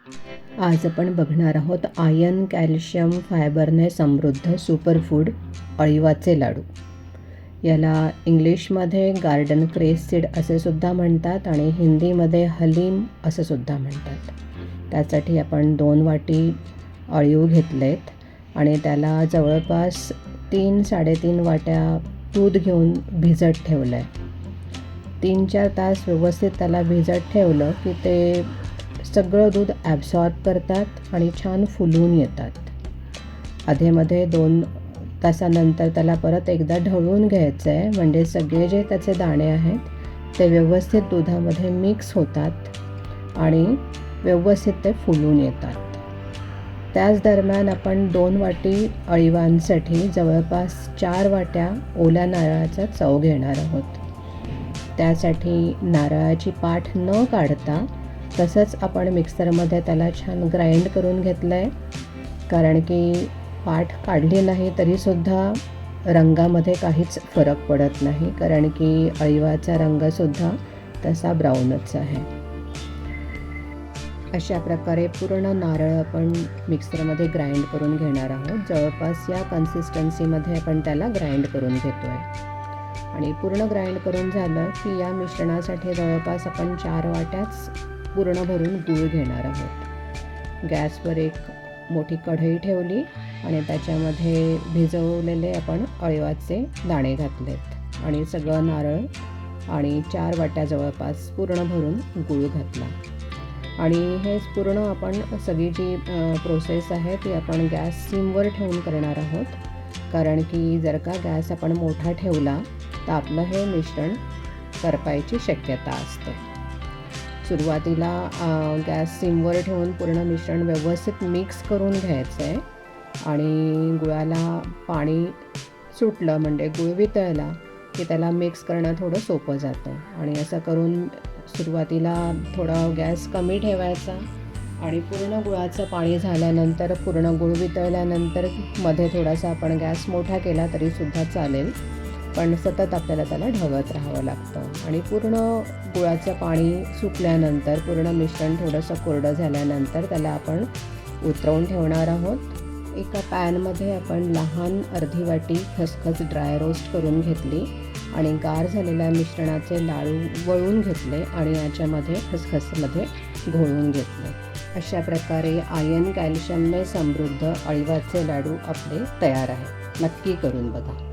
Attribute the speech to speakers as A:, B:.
A: आज आपण बघणार आहोत आयर्न, कॅल्शियम, फायबरने समृद्ध सुपरफूड अळीवाचे लाडू. याला इंग्लिशमध्ये गार्डन क्रेस सीड असे सुद्धा म्हणतात आणि हिंदीमध्ये हलीम असं सुद्धा म्हणतात. त्यासाठी आपण 2 वाटी अळीव घेतलेत आणि त्याला जवळपास 3-3.5 वाट्या दूध घेऊन भिजत ठेवलं आहे. 3-4 तास व्यवस्थित त्याला भिजत ठेवलं की ते सगळं दूध ॲब्सॉर्ब करतात आणि छान फुलून येतात. अधेमध्ये 2 तासानंतर त्याला परत एकदा ढवळून घ्यायचं आहे, म्हणजे सगळे जे त्याचे दाणे आहेत ते व्यवस्थित दुधामध्ये मिक्स होतात आणि व्यवस्थित ते फुलून येतात. त्याच दरम्यान आपण 2 वाटी अळीवांसाठी जवळपास 4 वाट्या ओल्या नारळाचा चव घेणार आहोत. त्यासाठी नारळाची पाठ न काढता तसंच आपण मिक्सरमध्ये त्याला छान ग्राइंड करून घेतलं आहे, कारण की पाठ काढली नाही तरीसुद्धा रंगामध्ये काहीच फरक पडत नाही, कारण की अळीवाचा रंगसुद्धा तसा ब्राऊनच आहे. अशा प्रकारे पूर्ण नारळ आपण मिक्सरमध्ये ग्राइंड करून घेणार आहोत. जवळपास या कन्सिस्टन्सीमध्ये आपण त्याला ग्राइंड करून घेतो आहे आणि पूर्ण ग्राइंड करून झालं की या मिश्रणासाठी जवळपास आपण 4 वाट्याच पूर्ण भरून गूळ घेणार आहोत. गॅसवर एक मोठी कढई ठेवली आणि त्याच्यामध्ये भिजवलेले आपण अळीवाचे दाणे घातलेत आणि सगळं नारळ आणि 4 वाट्या जवळपास पूर्ण भरून गूळ घातला. आणि हे पूर्ण आपण सगळी जी प्रोसेस आहे ती आपण गॅस सिमवर ठेवून करणार आहोत, कारण की जर का गॅस आपण मोठा ठेवला तर आपलं हे मिश्रण करपायची शक्यता असते. सुरुवातीला गॅस सिमवर ठेवून पूर्ण मिश्रण व्यवस्थित मिक्स करून घ्यायचं आहे आणि गुळाला पाणी सुटलं म्हणजे गुळ वितळला की त्याला मिक्स करणं थोडं सोपं जातं. आणि असं करून सुरुवातीला थोडा गॅस कमी ठेवायचा आणि पूर्ण गुळाचं पाणी झाल्यानंतर पूर्ण गुळ वितळल्यानंतर मध्ये थोडासा आपण गॅस मोठा केला तरीसुद्धा चालेल, पण सतत आपल्याला त्याला ढवळत राहावं लागतं. आणि पूर्ण गुळाचं पाणी सुटल्यानंतर पूर्ण मिश्रण थोडंसं कोरडं झाल्यानंतर त्याला आपण उतरवून ठेवणार आहोत. एका पॅनमध्ये आपण लहान अर्धी वाटी खसखस ड्राय रोस्ट करून घेतली आणि गार झालेल्या मिश्रणाचे लाडू वळून घेतले आणि याच्यामध्ये खसखसमध्ये घोळून घेतले. अशा प्रकारे आयर्न, कॅल्शियमने समृद्ध अळीवाचे लाडू आपले तयार आहे. नक्की करून बघा.